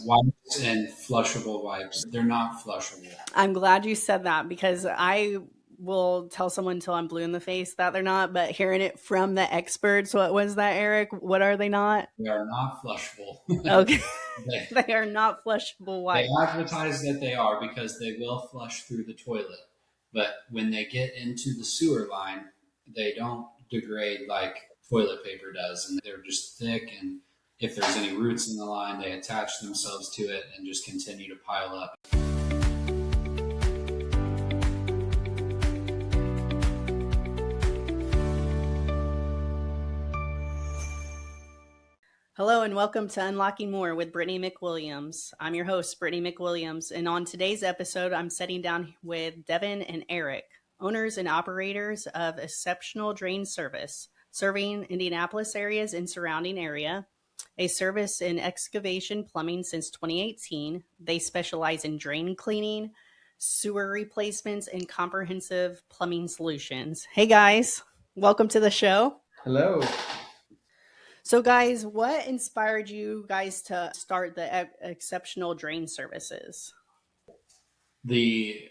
wipes and flushable wipes. They're not flushable. I'm glad you said that because I will tell someone until I'm blue in the face that they're not, but hearing it from the experts, what was that, Eric? What are they not? They are not flushable. Okay. they, They are not flushable they wipes. advertise that they are because they will flush through the toilet. But when they get into the sewer line, they don't degrade like toilet paper does. And they're just thick. And if there's any roots in the line, they attach themselves to it and just continue to pile up. Hello and welcome to Unlocking More with Brittany McWilliams. I'm your host, Brittany McWilliams, and on today's episode, I'm sitting down with Devon and Eric, owners and operators of Exceptional Drain Service, serving Indianapolis areas and surrounding area, a service in excavation plumbing since 2018. They specialize in drain cleaning, sewer replacements, and comprehensive plumbing solutions. Hey guys, welcome to the show. Hello. So guys, what inspired you guys to start the Exceptional Drain Services? The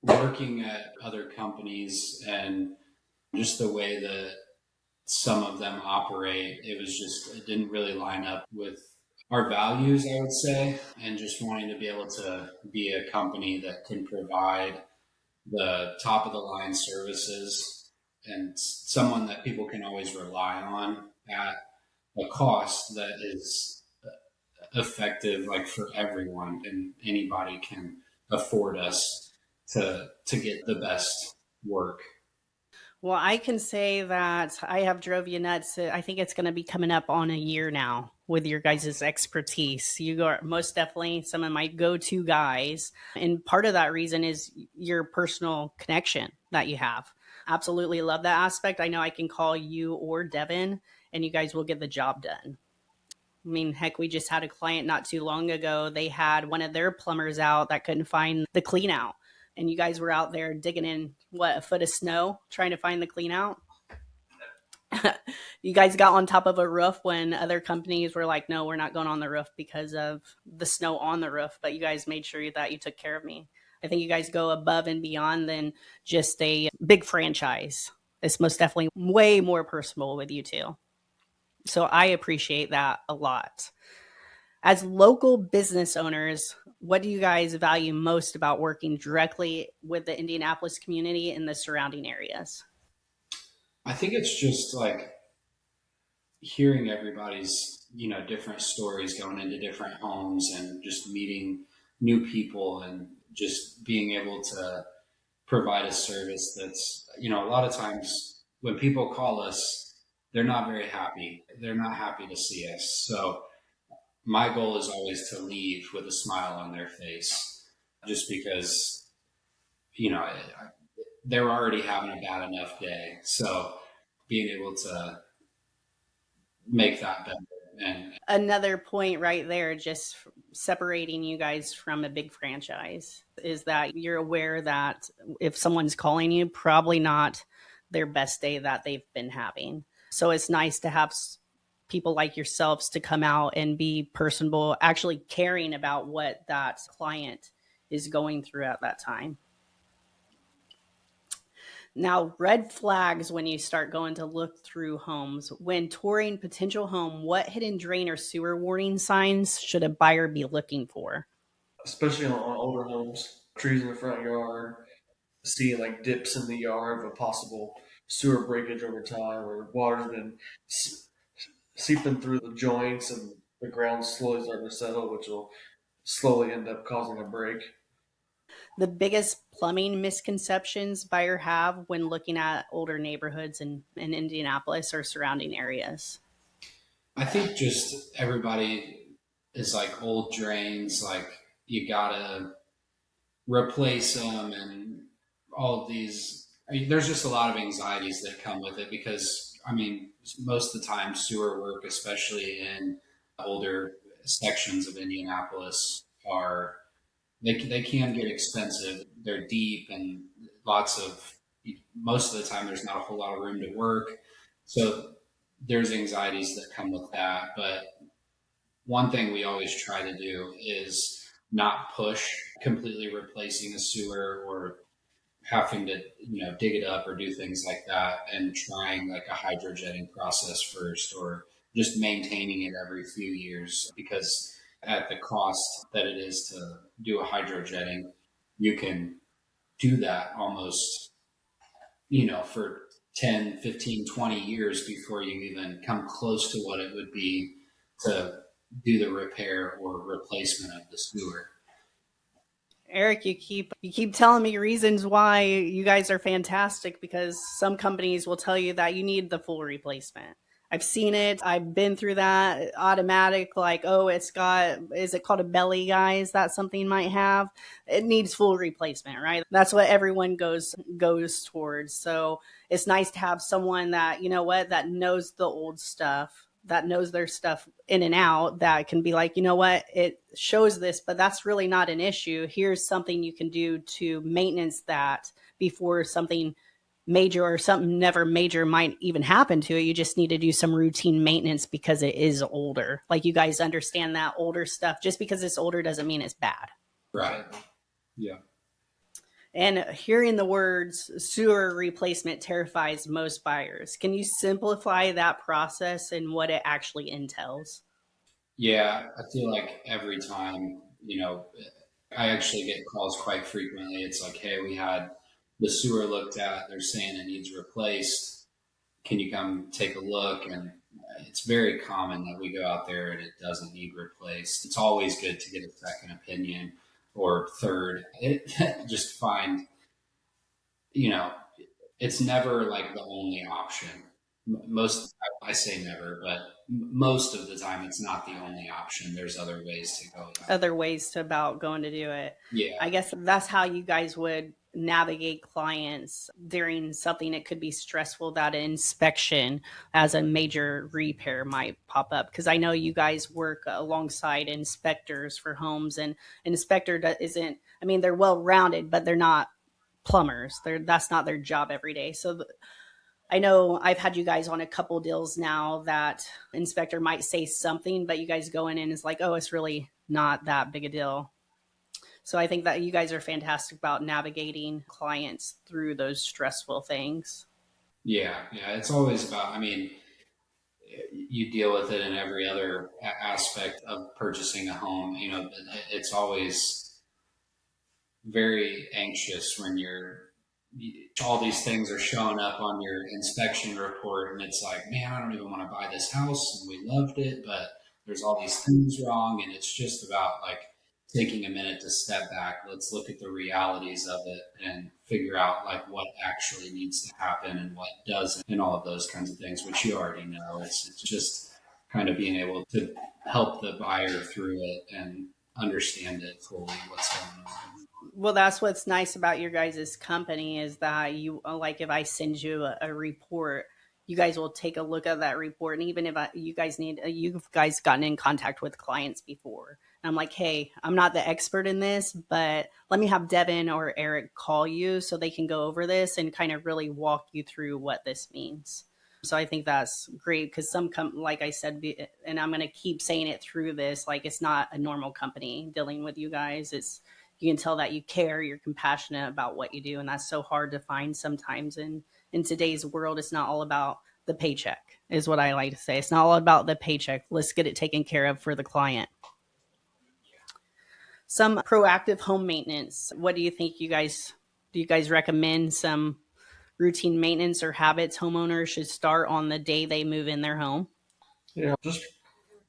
working at other companies and just the way that some of them operate, it didn't really line up with our values, I would say, and just wanting to be able to be a company that can provide the top of the line services and someone that people can always rely on at a cost that is effective, like for everyone, and anybody can afford us to get the best work. Well, I can say that I have drove you nuts. I think it's going to be coming up on a year now with your guys' expertise. You are most definitely some of my go-to guys. And part of that reason is your personal connection that you have. Absolutely love that aspect. I know I can call you or Devon and you guys will get the job done. I mean, heck, we just had a client not too long ago. They had one of their plumbers out that couldn't find the clean out. And you guys were out there digging in, a foot of snow, trying to find the clean out. You guys got on top of a roof when other companies were like, no, we're not going on the roof because of the snow on the roof. But you guys made sure that you took care of me. I think you guys go above and beyond than just a big franchise. It's most definitely way more personal with you two. So I appreciate that a lot. As local business owners, what do you guys value most about working directly with the Indianapolis community and the surrounding areas? I think it's just like hearing everybody's, different stories going into different homes and just meeting new people and just being able to provide a service that's, a lot of times when people call us, they're not very happy. They're not happy to see us. So my goal is always to leave with a smile on their face, just because, they're already having a bad enough day. So being able to make that better. And another point right there, just separating you guys from a big franchise, is that you're aware that if someone's calling you, probably not their best day that they've been having. So it's nice to have people like yourselves to come out and be personable, actually caring about what that client is going through at that time. Now, red flags when you start going to look through homes. When touring potential home, what hidden drain or sewer warning signs should a buyer be looking for? Especially on older homes, trees in the front yard, seeing like dips in the yard of a possible sewer breakage over time, or water's been seeping through the joints and the ground slowly starting to settle, which will slowly end up causing a break. The biggest plumbing misconceptions buyer have when looking at older neighborhoods in Indianapolis or surrounding areas? I think just everybody is like old drains, like you gotta replace them and all of these. There's just a lot of anxieties that come with it because, most of the time sewer work, especially in older sections of Indianapolis, they can get expensive. They're deep and most of the time there's not a whole lot of room to work. So there's anxieties that come with that. But one thing we always try to do is not push completely replacing a sewer or having to dig it up or do things like that, and trying like a hydrojetting process first, or just maintaining it every few years, because at the cost that it is to do a hydrojetting, you can do that almost for 10, 15, 20 years before you even come close to what it would be to do the repair or replacement of the sewer. Eric, you keep telling me reasons why you guys are fantastic, because some companies will tell you that you need the full replacement. I've seen it. I've been through that automatic, like, oh, is it called a belly, guys? That something might have. It needs full replacement, right? That's what everyone goes towards. So it's nice to have someone that, that knows the old stuff, that knows their stuff in and out, that can be like, it shows this, but that's really not an issue. Here's something you can do to maintenance that before something major or something never major might even happen to it. You just need to do some routine maintenance because it is older. Like, you guys understand that older stuff, just because it's older doesn't mean it's bad. Right. Yeah. And hearing the words sewer replacement terrifies most buyers. Can you simplify that process and what it actually entails? Yeah, I feel like every time, I actually get calls quite frequently. It's like, hey, we had the sewer looked at. They're saying it needs replaced. Can you come take a look? And it's very common that we go out there and it doesn't need replaced. It's always good to get a second opinion or third. Just find, you know, it's never like the only option. Most, I say never, but most of the time it's not the only option. There's other ways to go about it. Other ways to about going to do it. Yeah. I guess that's how you guys would navigate clients during something that could be stressful, that an inspection as a major repair might pop up. Because I know you guys work alongside inspectors for homes, and an inspector isn't, I mean, they're well rounded, but they're not plumbers. That's not their job every day. So I know I've had you guys on a couple deals now that inspector might say something, but you guys go in and it's like, oh, it's really not that big a deal. So I think that you guys are fantastic about navigating clients through those stressful things. Yeah. Yeah. It's always about, I mean, you deal with it in every other aspect of purchasing a home. It's always very anxious when all these things are showing up on your inspection report, and it's like, man, I don't even want to buy this house, and we loved it, but there's all these things wrong. And it's just about like taking a minute to step back. Let's look at the realities of it and figure out like what actually needs to happen and what doesn't, and all of those kinds of things, which you already know. It's just kind of being able to help the buyer through it and understand it fully, what's going on. Well, that's what's nice about your guys' company, is that you, like, if I send you a report, you guys will take a look at that report. And even if you guys gotten in contact with clients before, and I'm like, hey, I'm not the expert in this, but let me have Devon or Eric call you so they can go over this and kind of really walk you through what this means. So I think that's great, because like I said, and I'm going to keep saying it through this, like, it's not a normal company dealing with you guys. You can tell that you care, you're compassionate about what you do. And that's so hard to find sometimes in today's world. It's not all about the paycheck, is what I like to say. It's not all about the paycheck. Let's get it taken care of for the client. Some proactive home maintenance. What do you think do you guys recommend some routine maintenance or habits homeowners should start on the day they move in their home? Yeah, just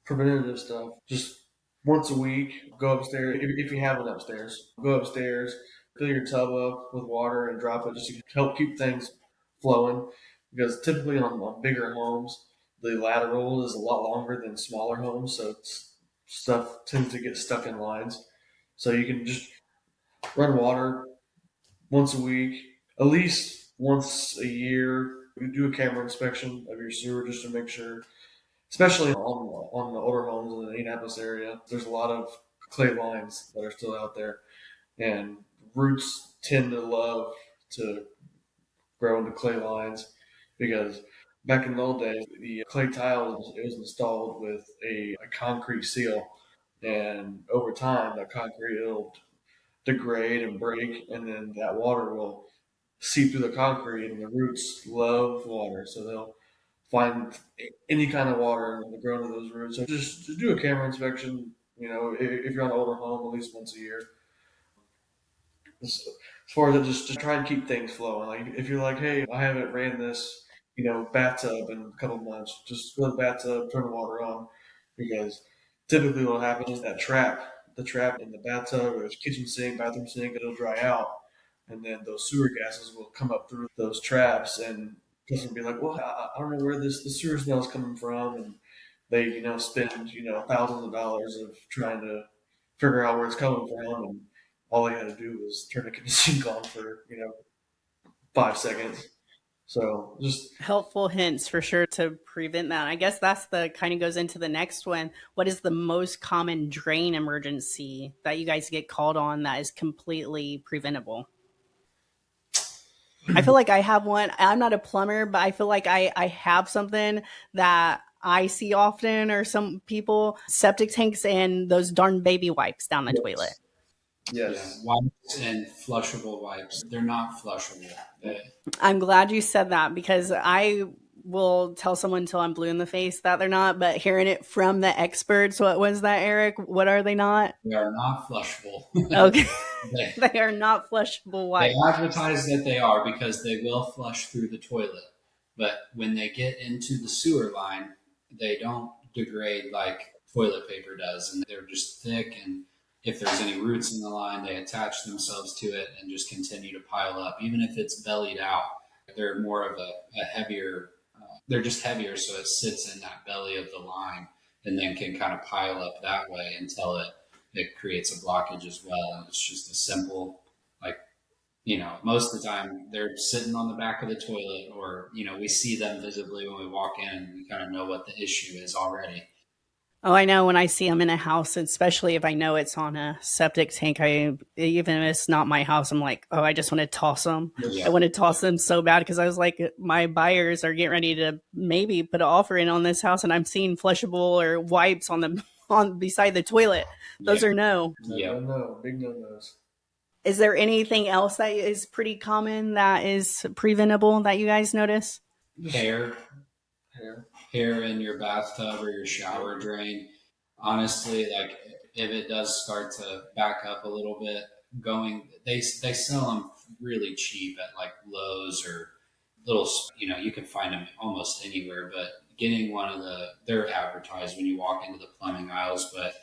preventative stuff. Just once a week, go upstairs. If you have it upstairs, go upstairs, fill your tub up with water and drop it just to help keep things flowing. Because typically on bigger homes, the lateral is a lot longer than smaller homes, so stuff tends to get stuck in lines. So you can just run water once a week, at least once a year. You do a camera inspection of your sewer just to make sure, especially on the older homes in the Indianapolis area. There's a lot of clay lines that are still out there, and roots tend to love to grow into clay lines because Back in the old days, the clay tile it was installed with a concrete seal, and over time, that concrete it'll degrade and break, and then that water will seep through the concrete, and the roots love water, so they'll find any kind of water to grow into those roots. So just do a camera inspection. If you're on an older home, at least once a year. As far as just try and keep things flowing. Like if you're like, hey, I haven't ran this, bathtub in a couple months, just go to the bathtub, turn the water on, because typically what happens is the trap in the bathtub or the kitchen sink, bathroom sink, it'll dry out, and then those sewer gases will come up through those traps, and person will be like, well, I don't know where the sewer smell is coming from, and they spend thousands of dollars of trying to figure out where it's coming from, and all they had to do was turn the kitchen sink on for 5 seconds. So just Helpful hints for sure to prevent that. I guess that's the kind of goes into the next one. What is the most common drain emergency that you guys get called on that is completely preventable? I feel like I have one. I'm not a plumber, but I feel like I have something that I see often, or some people, septic tanks and those darn baby wipes down the toilet. yes. Yeah, wipes and flushable wipes. They're not flushable. I'm glad you said that, because I will tell someone until I'm blue in the face that they're not, but hearing it from the experts, what was that, Eric? What are they not? They are not flushable. Okay. they, They are not flushable they wipes. advertise that they are because they will flush through the toilet. But when they get into the sewer line, they don't degrade like toilet paper does. And they're just thick. And if there's any roots in the line, they attach themselves to it and just continue to pile up. Even if it's bellied out, they're more of a heavier, they're just heavier. So it sits in that belly of the line and then can kind of pile up that way until it creates a blockage as well. And it's just a simple, like, most of the time they're sitting on the back of the toilet, or, we see them visibly when we walk in and we kind of know what the issue is already. Oh, I know when I see them in a house, especially if I know it's on a septic tank, even if it's not my house, I'm like, oh, I just want to toss them. Yeah. I want to toss them so bad, because I was like, my buyers are getting ready to maybe put an offer in on this house, and I'm seeing flushable or wipes on beside the toilet. Those are no. Yeah. No, big no-nos. Is there anything else that is pretty common that is preventable that you guys notice? Hair Hair. in your bathtub or your shower drain. Honestly, like if it does start to back up a little bit, they sell them really cheap at like Lowe's or little, you can find them almost anywhere, but getting they're advertised when you walk into the plumbing aisles, but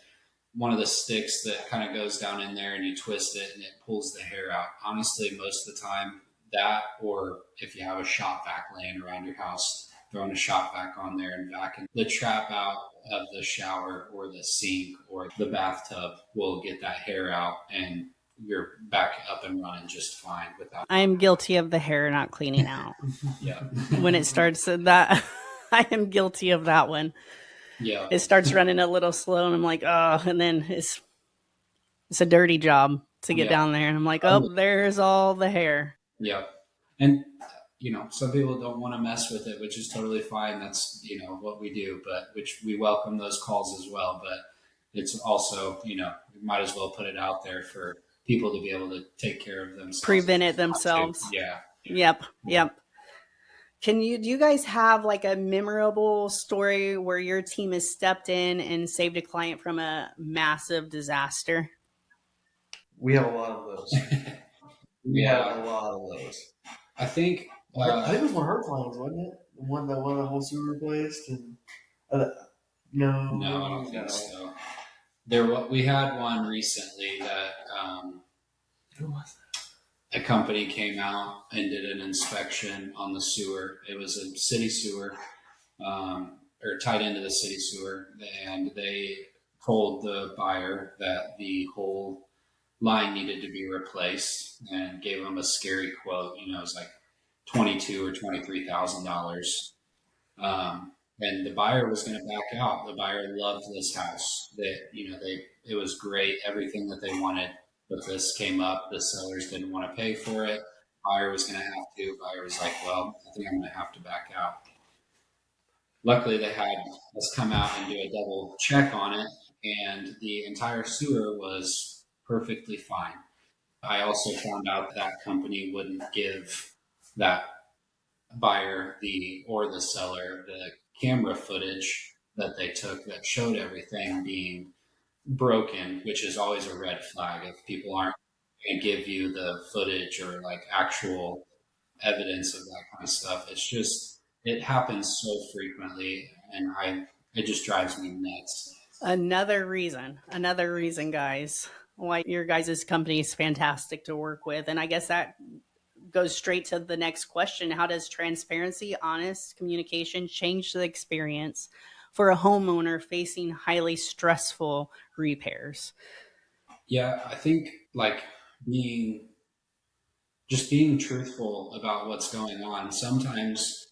one of the sticks that kind of goes down in there and you twist it and it pulls the hair out. Honestly, most of the time that, or if you have a shop vac laying around your house, throwing a shop vac on there and vacuum the trap out of the shower or the sink or the bathtub will get that hair out, and you're back up and running just fine without. I'm guilty of the hair not cleaning out. Yeah. When it starts that, I am guilty of that one. Yeah. It starts running a little slow, and I'm like, oh, and then it's a dirty job to get down there, and I'm like, oh, there's all the hair. Yeah. And some people don't want to mess with it, which is totally fine. That's, what we do, but which we welcome those calls as well. But it's also, we might as well put it out there for people to be able to take care of themselves. Prevent it themselves. Yeah. Yep. Do you guys have like a memorable story where your team has stepped in and saved a client from a massive disaster? We have a lot of those. We have a lot of those. I think I think it was one of her clients, wasn't it? The one that wanted the whole sewer replaced, and no, I don't think so. We had one recently that who was a company came out and did an inspection on the sewer. It was a city sewer, or tied into the city sewer, and they told the buyer that the whole line needed to be replaced and gave them a scary quote. It was like $22,000 or $23,000. And the buyer was going to back out. The buyer loved this house. It was great, everything that they wanted. But this came up. The sellers didn't want to pay for it. Buyer was going to have to. Buyer was like, well, I think I'm going to have to back out. luckily they had us come out and do a double check on it, and the entire sewer was perfectly fine. I also found out that company wouldn't give that buyer or the seller the camera footage that they took that showed everything being broken, which is always a red flag if people aren't going to give you the footage or like actual evidence of that kind of stuff. It's just it happens so frequently, and I it just drives me nuts. Another reason, guys, why your guys' company is fantastic to work with. And I guess that goes straight to the next question. How does transparency, honest communication change the experience for a homeowner facing highly stressful repairs? Yeah, I think like being being truthful about what's going on. Sometimes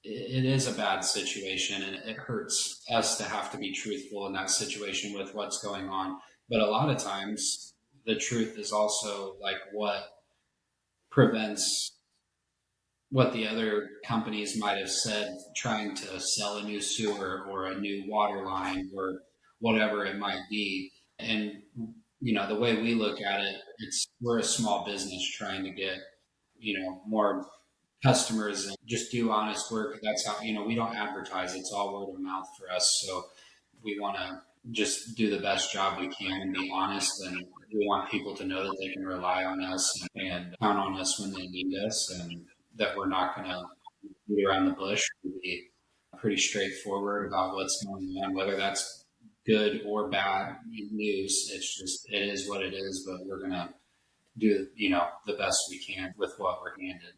it is a bad situation and it hurts us to have to be truthful in that situation with what's going on. But a lot of times the truth is also like what prevents what the other companies might have said trying to sell a new sewer or a new water line or whatever it might be. And the way we look at it, it's we're a small business trying to get more customers and just do honest work. That's how we don't advertise. It's all word of mouth for us. So we want to just do the best job we can and be honest, and we want people to know that they can rely on us and count on us when they need us, and that we're not going to beat around the bush. We'll be pretty straightforward about what's going on, whether that's good or bad news. It is what it is, but we're going to do the best we can with what we're handed.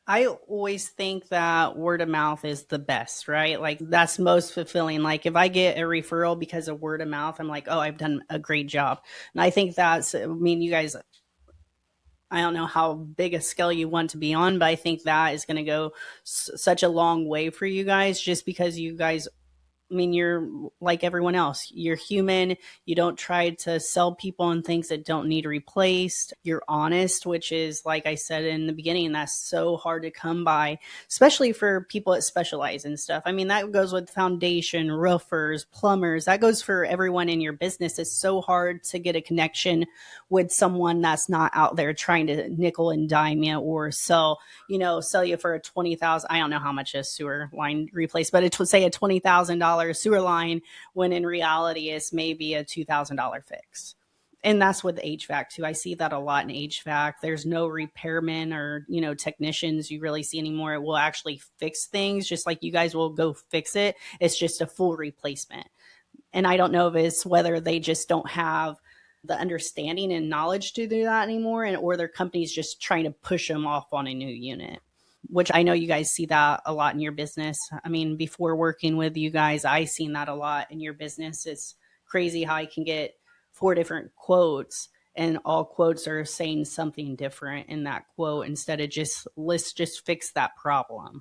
I always think that word of mouth is the best, right? Like that's most fulfilling. Like if I get a referral because of word of mouth, I'm like, oh, I've done a great job. And I think you guys, I don't know how big a scale you want to be on, but I think that is going to go such a long way for you guys just because you guys, you're like everyone else. You're human. You don't try to sell people on things that don't need replaced. You're honest, which is, like I said in the beginning, that's so hard to come by, especially for people that specialize in stuff. That goes with foundation, roofers, plumbers. That goes for everyone in your business. It's so hard to get a connection with someone that's not out there trying to nickel and dime you or sell you for a 20,000. I don't know how much a sewer line replaced, but it would say a $20,000 sewer line when in reality it's maybe a $2,000 fix. And that's with HVAC too. I see that a lot in HVAC. There's no repairmen or, technicians you really see anymore. It will actually fix things just like you guys will go fix it. It's just a full replacement. And I don't know if it's whether they just don't have the understanding and knowledge to do that anymore, or their company's just trying to push them off on a new unit, which I know you guys see that a lot in your business. Before working with you guys, I seen that a lot in your business. It's crazy how I can get 4 different quotes and all quotes are saying something different in that quote instead of let's just fix that problem.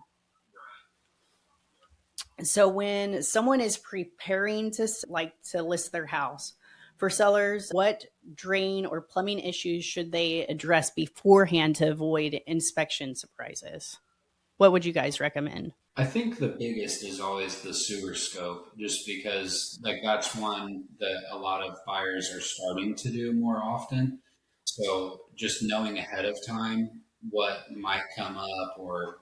So when someone is preparing to list their house, for sellers, what drain or plumbing issues should they address beforehand to avoid inspection surprises? What would you guys recommend? I think the biggest is always the sewer scope, just because that's one that a lot of buyers are starting to do more often. So just knowing ahead of time what might come up, or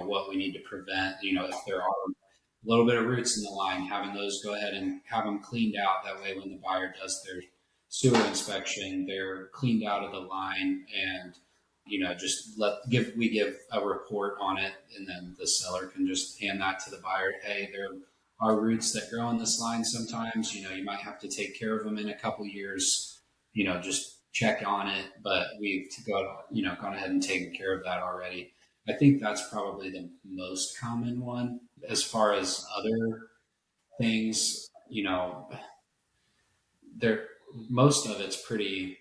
what we need to prevent, if there are a little bit of roots in the line, having those go ahead and have them cleaned out. That way, when the buyer does their sewer inspection, they're cleaned out of the line, and just we give a report on it, and then the seller can just hand that to the buyer. Hey, there are roots that grow in this line sometimes. You might have to take care of them in a couple years. Just check on it, but we've gone ahead and taken care of that already. I think that's probably the most common one. As far as other things, there most of it's pretty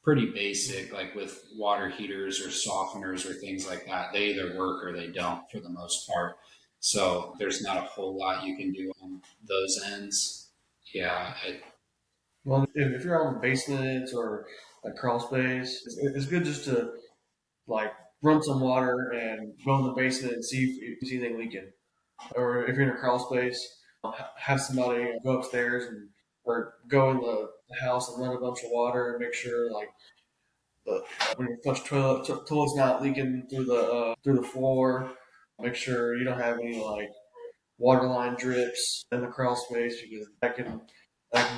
basic, like with water heaters or softeners or things like that. They either work or they don't for the most part. So there's not a whole lot you can do on those ends. Yeah. Well, if you're on basements or like crawl space, it's good just to like run some water and go in the basement and see if you see anything leaking. or if you're in a crawl space, have somebody go upstairs or go in the house and run a bunch of water and make sure like the when you flush toilet's not leaking through the floor. Make sure you don't have any like water line drips in the crawl space because that can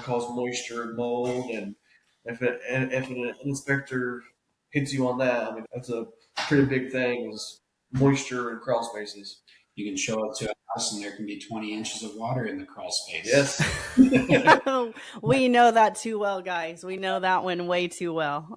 cause moisture and mold. And if an inspector hits you on that, I mean that's a pretty big thing is moisture in crawl spaces. You can show up to a house and there can be 20 inches of water in the crawl space. Yes. We know that too well, guys. We know that one way too well.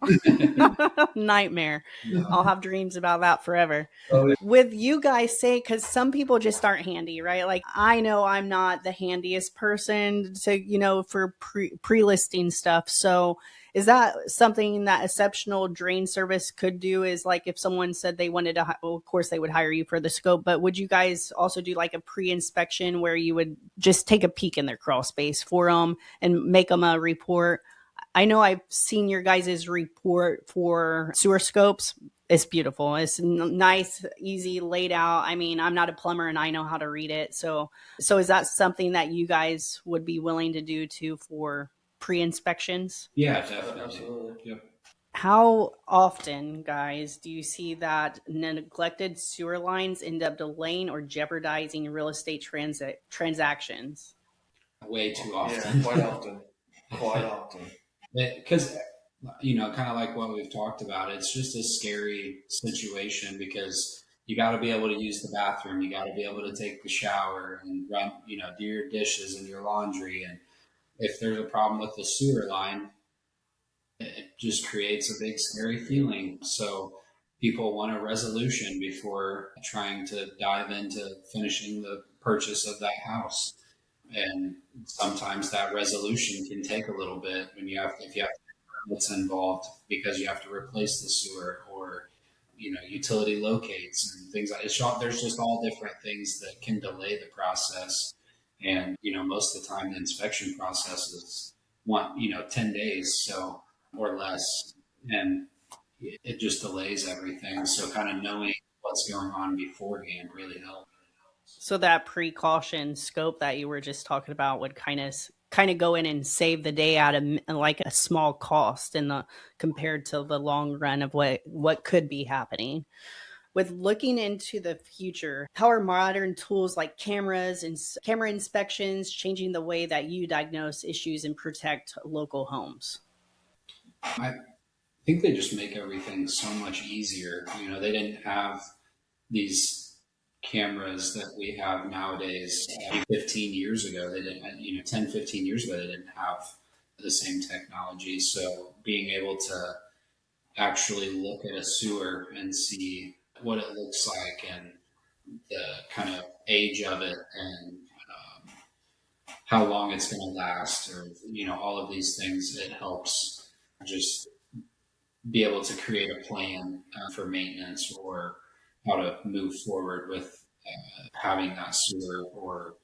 Nightmare. I'll have dreams about that forever. Oh, yeah. With you guys say, because some people just aren't handy, right? Like I know I'm not the handiest person to, for pre-listing stuff. So is that something that exceptional drain service could do? Is like if someone said they wanted to, well, of course they would hire you for the scope, but would you guys also do like a pre-inspection where you would just take a peek in their crawl space for them and make them a report? I know I've seen your guys' report for sewer scopes. It's beautiful. It's nice, easy, laid out. I mean, I'm not a plumber and I know how to read it. So is that something that you guys would be willing to do too for pre-inspections? Yeah, definitely. Absolutely. Yep. How often, guys, do you see that neglected sewer lines end up delaying or jeopardizing real estate transactions? Way too often. Yeah, quite often. Quite often. Because, kind of like what we've talked about, it's just a scary situation because you got to be able to use the bathroom. You got to be able to take the shower and run, do your dishes and your laundry. And if there's a problem with the sewer line, it just creates a big scary feeling. So people want a resolution before trying to dive into finishing the purchase of that house. And sometimes that resolution can take a little bit if you have permits involved because you have to replace the sewer or utility locates and things like that. There's just all different things that can delay the process. And most of the time the inspection process is 10 days or less, and it just delays everything. So kind of knowing what's going on beforehand really helps. So that precaution scope that you were just talking about would kind of go in and save the day out of like a small cost compared to the long run of what could be happening. With looking into the future, how are modern tools like cameras and camera inspections changing the way that you diagnose issues and protect local homes? I think they just make everything so much easier. They didn't have these cameras that we have nowadays. 15 years ago, they didn't, 10, 15 years ago, they didn't have the same technology. So being able to actually look at a sewer and see what it looks like and the kind of age of it and how long it's going to last or, all of these things, it helps just be able to create a plan for maintenance or how to move forward with having that sewer or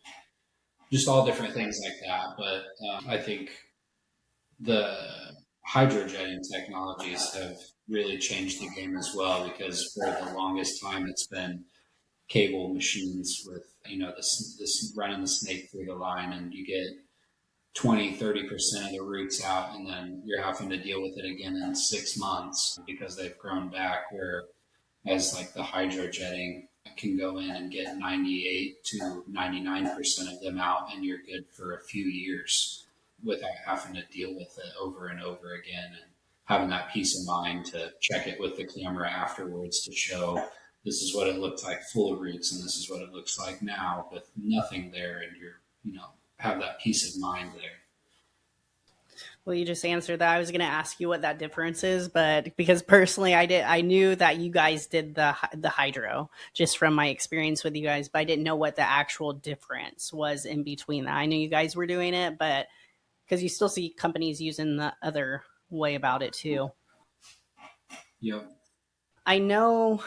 just all different things like that. But I think the hydrojetting technologies have really changed the game as well because for the longest time it's been cable machines with, this running the snake through the line and you get 20-30% of the roots out and then you're having to deal with it again in 6 months because they've grown back, whereas like the hydrojetting can go in and get 98 to 99% of them out and you're good for a few years without having to deal with it over and over again and having that peace of mind to check it with the camera afterwards to show this is what it looked like full of roots and this is what it looks like now with nothing there and you're have that peace of mind there. Well, you just answered that. I was going to ask you what that difference is, but because personally I knew that you guys did the hydro just from my experience with you guys, but I didn't know what the actual difference was in between that. I knew you guys were doing it, but because you still see companies using the other way about it too. Yep. I know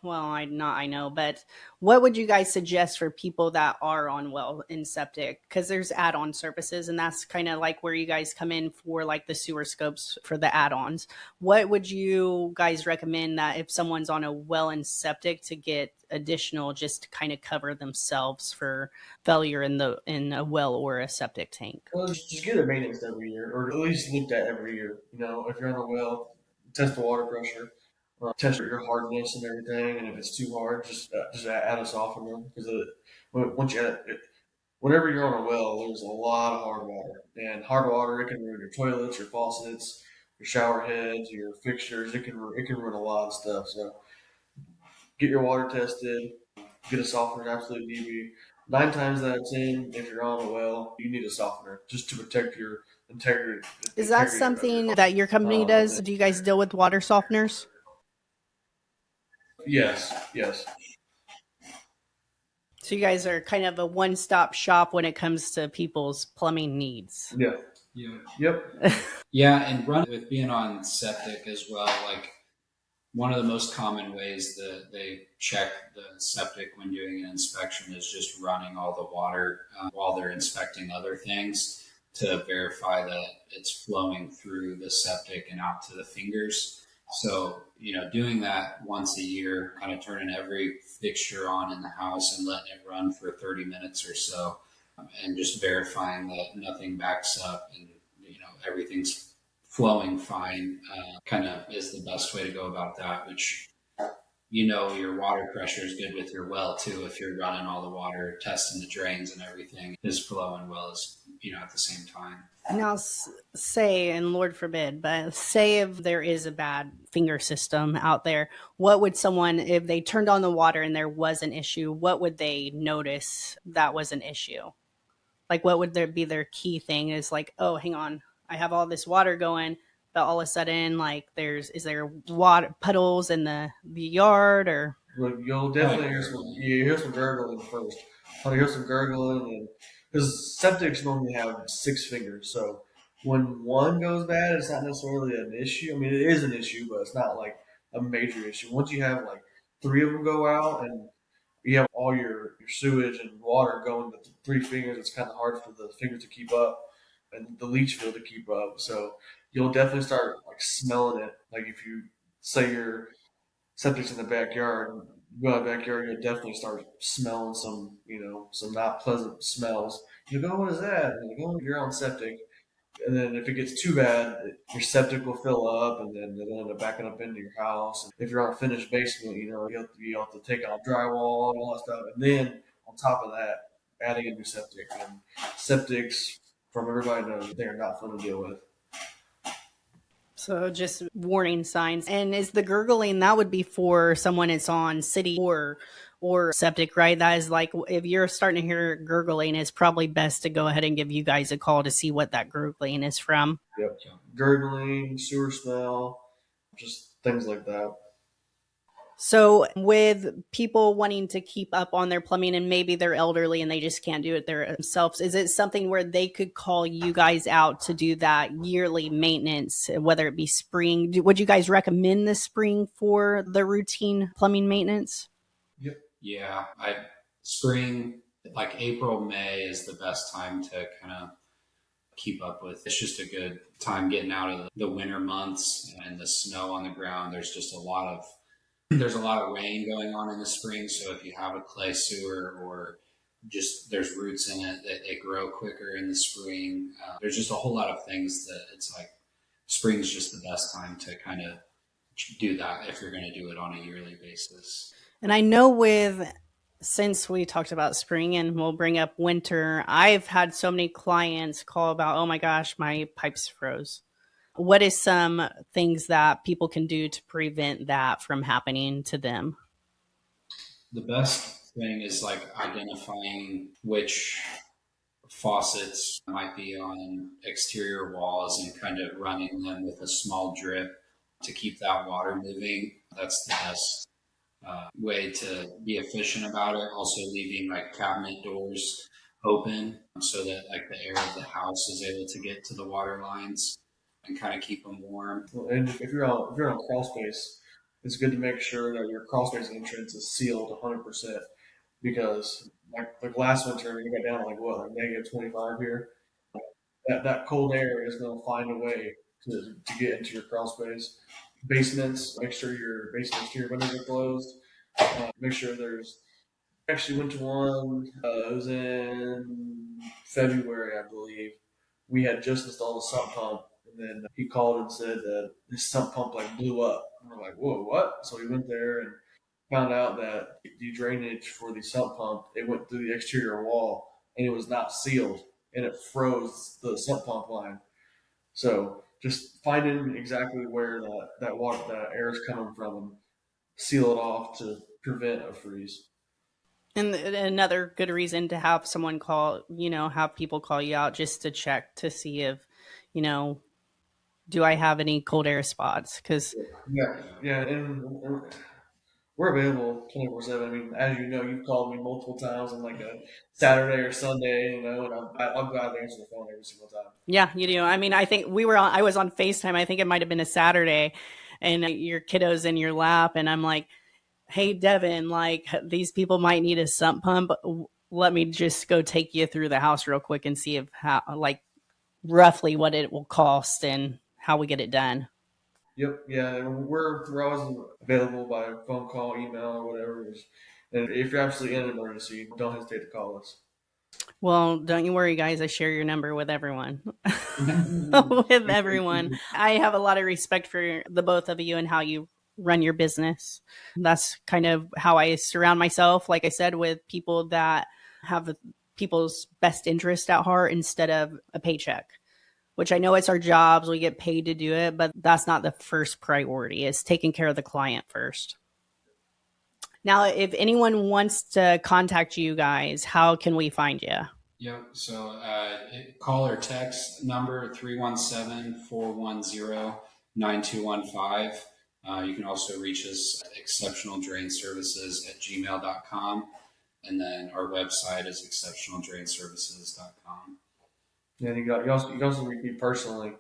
I know, but what would you guys suggest for people that are on well in septic? Because there's add on services, and that's kind of like where you guys come in for like the sewer scopes for the add ons. What would you guys recommend that if someone's on a well in septic to get additional just to kind of cover themselves for failure in a well or a septic tank? Well, just get it maintenance every year, or at least looked at every year. You know, if you're on a well, test the water pressure, test your hardness and everything. And if it's too hard, just add a softener because once you add it, whenever you're on a well, there's a lot of hard water, and hard water it can ruin your toilets, your faucets, your shower heads, your fixtures. It can ruin a lot of stuff. So get your water tested, get a softener, absolutely need be. 9 times out of 10, if you're on a well, you need a softener just to protect your integrity. Is that Integrity of something your that your company does? and Do you guys deal with water softeners? yes, yes, So you guys are kind of a one-stop shop when it comes to people's plumbing needs. yeah, Yeah. yep, Yeah, and run with being on septic as well. Like one of the most common ways that they check the septic when doing an inspection is just running all the water while they're inspecting other things to verify that it's flowing through the septic and out to the fingers. So, doing that once a year, kind of turning every fixture on in the house and letting it run for 30 minutes or so, and just verifying that nothing backs up and, everything's flowing fine, kind of is the best way to go about that, which your water pressure is good with your well too. If you're running all the water, testing the drains and everything is flowing well as, at the same time. Now, say, and Lord forbid, but say if there is a bad finger system out there, what would someone, if they turned on the water and there was an issue, what would they notice that was an issue? Like, what would there be their key thing is like, oh, hang on, I have all this water going, but all of a sudden, like, is there water puddles in the yard or? but you'll definitely hear some gurgling first. I'll hear some gurgling, and because septics normally have 6 fingers, so when one goes bad, it's not necessarily an issue. I mean, it is an issue, but it's not like a major issue. Once you have like 3 of them go out, and you have all your sewage and water going to 3 fingers, it's kind of hard for the fingers to keep up and the leach field to keep up. So you'll definitely start like smelling it. Like if you say your septic's in the backyard, you go out the backyard, you'll definitely start smelling some not pleasant smells. You go, what is that? And you go, you're on septic. And then if it gets too bad, your septic will fill up, and then it'll end up backing up into your house. And if you're on a finished basement, you have to take out drywall and all that stuff. And then on top of that, adding a new septic. And septics, from everybody knows, they are not fun to deal with. So just warning signs. And is the gurgling, that would be for someone that's on city or septic, right? That is like, if you're starting to hear gurgling, it's probably best to go ahead and give you guys a call to see what that gurgling is from. Yep. Gurgling, sewer smell, just things like that. So with people wanting to keep up on their plumbing and maybe they're elderly and they just can't do it themselves, is it something where they could call you guys out to do that yearly maintenance, whether it be spring? Would you guys recommend the spring for the routine plumbing maintenance? Yep. Yeah, spring, like April, May is the best time to kind of keep up with. It's just a good time getting out of the winter months and the snow on the ground. There's a lot of rain going on in the spring, so if you have a clay sewer or just there's roots in it, that they grow quicker in the spring. There's just a whole lot of things that it's like spring's just the best time to kind of do that if you're going to do it on a yearly basis. And I know since we talked about spring and we'll bring up winter, I've had so many clients call about, oh my gosh, my pipes froze. What is some things that people can do to prevent that from happening to them? The best thing is like identifying which faucets might be on exterior walls and kind of running them with a small drip to keep that water moving. That's the best way to be efficient about it. Also leaving like cabinet doors open so that like the air of the house is able to get to the water lines and kind of keep them warm. And if you're on crawl space, it's good to make sure that your crawl space entrance is sealed 100%, because like last winter, we got down to like negative 25 here. That cold air is going to find a way to get into your crawl space. Basements, make sure your basement exterior windows are closed. Make sure there's actually went to one. It was in February, I believe. We had just installed a sump pump, and then he called and said that this sump pump like blew up. And we're like, whoa, what? So we went there and found out that the drainage for the sump pump, it went through the exterior wall and it was not sealed, and it froze the sump pump line. So just finding exactly where that water, that air is coming from, and seal it off to prevent a freeze. And another good reason to have someone call, have people call you out just to check to see if, do I have any cold air spots? Because yeah, and we're available 24/7. I mean, as you know, you've called me multiple times on like a Saturday or Sunday, and I'm glad to answer the phone every single time. Yeah, you do. I mean, I think I was on FaceTime. I think it might have been a Saturday, and your kiddo's in your lap, and I'm like, hey, Devon, like these people might need a sump pump. Let me just go take you through the house real quick and see roughly what it will cost and how we get it done. Yep. Yeah. And we're always available by phone call, email, or whatever. And if you're absolutely in an emergency, don't hesitate to call us. Well, don't you worry, guys. I share your number with everyone. With everyone. I have a lot of respect for the both of you and how you run your business. That's kind of how I surround myself, like I said, with people that have people's best interest at heart instead of a paycheck, which I know it's our jobs. We get paid to do it, but that's not the first priority. It's taking care of the client first. Now, if anyone wants to contact you guys, how can we find you? Yep. So call or text number 317-410-9215. You can also reach us at exceptionaldrainservices@gmail.com. And then our website is exceptionaldrainservices.com. Yeah, you can also reach me personally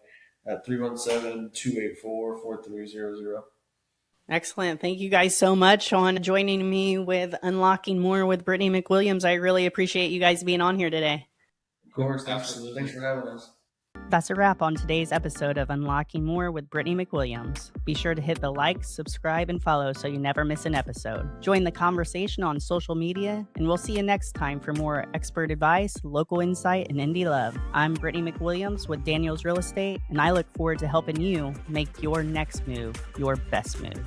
at 317-284-4300. Excellent. Thank you guys so much on joining me with Unlocking More with Brittany McWilliams. I really appreciate you guys being on here today. Of course. Absolutely. Thanks for having us. That's a wrap on today's episode of Unlocking More with Brittany McWilliams. Be sure to hit the like, subscribe, and follow so you never miss an episode. Join the conversation on social media, and we'll see you next time for more expert advice, local insight, and indie love. I'm Brittany McWilliams with Daniels Real Estate, and I look forward to helping you make your next move your best move.